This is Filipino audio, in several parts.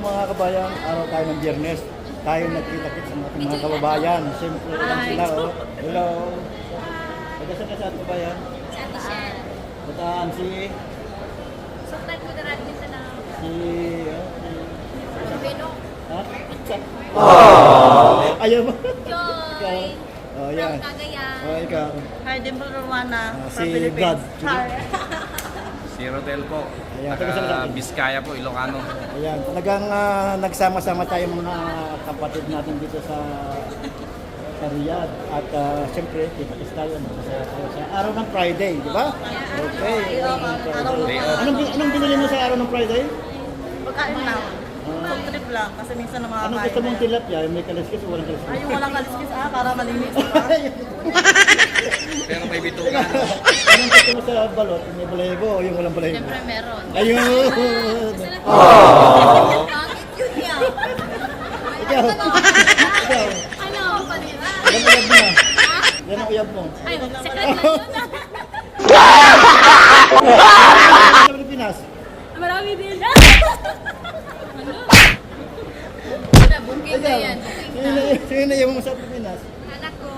mga kabayan, araw tayo ng Biyernes. Tayo nagkita-kit sa ating mga kababayan. Siyempre lang sila, oh. Hello. Pagkasa ka sa kabayan? Sa Michelle. Bataan si... Suklat ko na rin sa na. Si... Sa Beno. Ha? Oh! Ayaw mo? Joy. Oh, yan. From Cagayan. Oh, ikaw. Hi, Dimple Romana. Si Brad. Si Rodel po. Ayan, Taga Biskaya po, Ilocano. Ayan, talagang nagsama-sama tayo mga kapatid natin dito sa Riyadh. At siyempre, kita-kits tayo sa araw ng Friday, di ba? Okay. Anong binili mo sa araw ng Friday? Pagkain na. Pag trip lang, kasi minsan na mga Anong gusto mong tilapia? May kaliskis o walang kaliskis? Ay, yung walang kaliskis para malinis. Pero may bitugan. Anong gusto mo sa balot? May balahibo o yung walang balahibo? Siyempre meron. Ayun! Bakit yun niya? Ikaw! Ikaw! Ano? Panira. Yan ang uyab mo na. Yan ang uyab mo. Ay, secret lang yun. Sa Pilipinas? Marami din. Ano? Wala, booking na yan. Booking na. Sino na yung sa Pilipinas? Anak ko.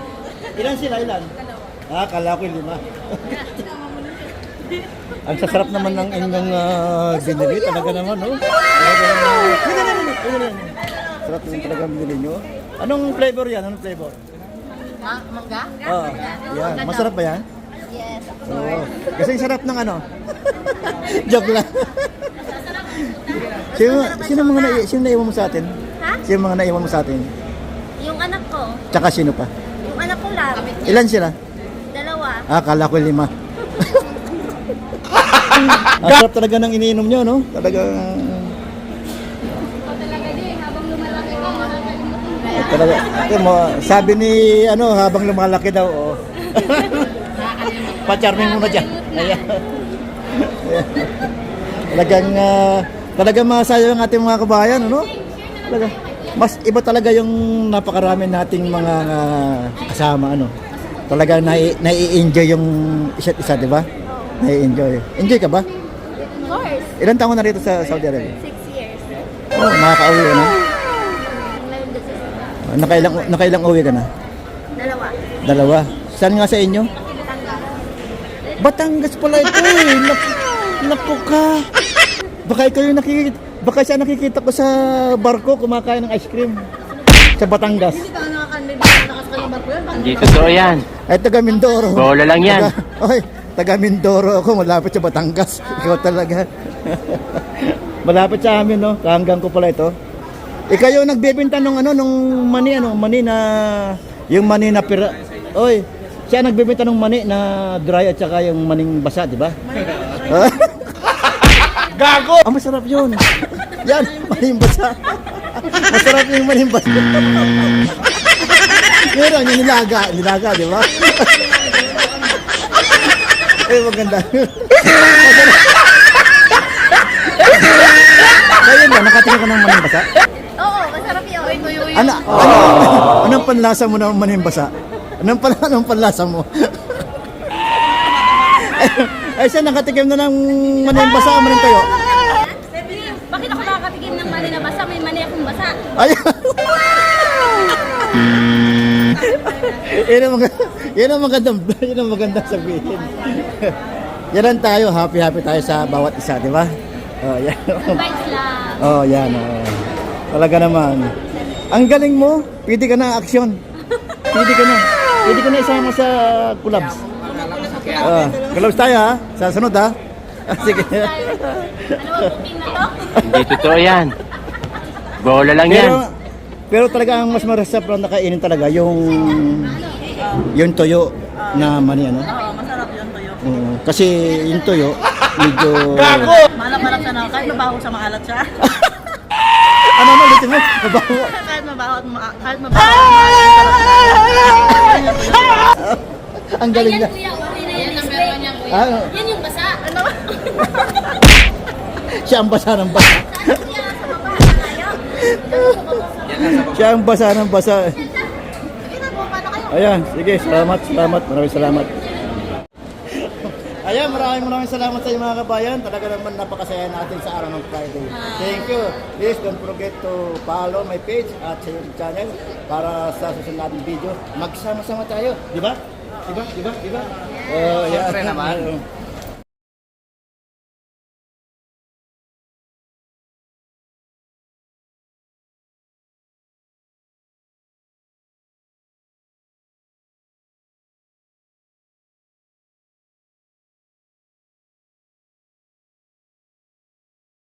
Ilan sila? Ilan? Dalawa. Kala ko 5. Sinama mo nun. Ang sasarap naman ng inyong binili. Talaga naman, no? Sarap yung talaga binili nyo. Anong flavor yan? Anong flavor? Mangga? Oo. Yan. Masarap ba yan? Yes, of Oo. course. Kasi sarap ng ano? Joke lang. Sino naiwan mo sa atin? Ha? Sino mga naiwan mo sa atin? Yung anak ko. Tsaka sino pa? Yung anak ko lang. Ilan sila? Dalawa. Kala ko 5. Ang sarap talaga ng iniinom nyo, no? Talagang... Talaga din, habang lumalaki ko, makakalimutin. Talaga, sabi ni habang lumalaki daw, oh. Pa-charming muna dyan. Ayan. Talagang masaya ang ating mga kabayan, ano? Talaga. Mas iba talaga yung napakarami nating mga kasama, ano? Talaga nai-enjoy yung isa't isa, di ba? Nai-enjoy. Enjoy ka ba? Of course. Ilan taon na rito sa Saudi Arabia? 6 years. Oh, nakaka-uwi ka na? Ngayon this is Nakailang uwi ka na? dalawa. 2. Saan nga sa inyo? Batangas pala ito eh. Naku ka. Baka siya nakikita ko sa barko kumakain ng ice cream. Sa Batangas. Hindi ka nakakalimutan ko yan. Hindi totoo yan. Ay, taga Mindoro. Bola lang yan. Taga Mindoro ako. Malapit sa Batangas. Ikaw talaga. Malapit sa amin, no? Kahanggang ko pala ito. Ikaw yung nagbebenta nung mani na yung mani na pira. Oy, siya nagbebenta ng mani na dry at saka yung maning basa, di ba? Gago! Masarap yun. Yan, maning basa. Masarap yung maning basa. Meron yung nilaga, di ba? Maganda. Kaya ba, nakatingin ka ng maning basa? Oo, masarap yun. Anong panlasa mo ng maning basa? Anong panlasa mo? Ay siya, nakatikim na ng maning basa, maning tayo. Bakit ako nakakatikim ng mani na basa? May mani akong basa. Ay! Yan ang magandang sabihin. Yan tayo, happy tayo sa bawat isa, di ba? Oh, yan. Vibes lang. Oh, yan. Talaga naman. Ang galing mo, pwede ka na action. Pwede ka na isama sa collabs. Collabs tayo ha, sa sunod ha. Sige. Ano ba booking na to? Hindi totoo yan. Bola lang yan. Pero talaga ang mas marasap lang nakainin talaga yung tuyo na mani, ano? Oo, masarap yun tuyo. Kasi yung tuyo, medyo... Malap-malap siya na. Kahit mabaho siya, maalat siya. Ano mo, ulitin mo? Mabaho. Kahit mabaho at kahit mabaho. Ang galing Ayan na. kuya, okay na yan. Ang meron niya kuya. Ano? Yan yung basa. Ano? Siya ang basa ng basa. Siya ang basa ng basa. Ayan, sige, salamat. Maraming salamat. Ayan, maraming salamat sa inyo mga kabayan. Talaga naman napakasaya natin sa araw ng Friday. Thank you. Please don't forget to follow my page at sa YouTube channel para sa susunod nating video. Magsama-sama tayo. Di ba? Di ba? Di ba? Di ba? Oh, Siyempre naman.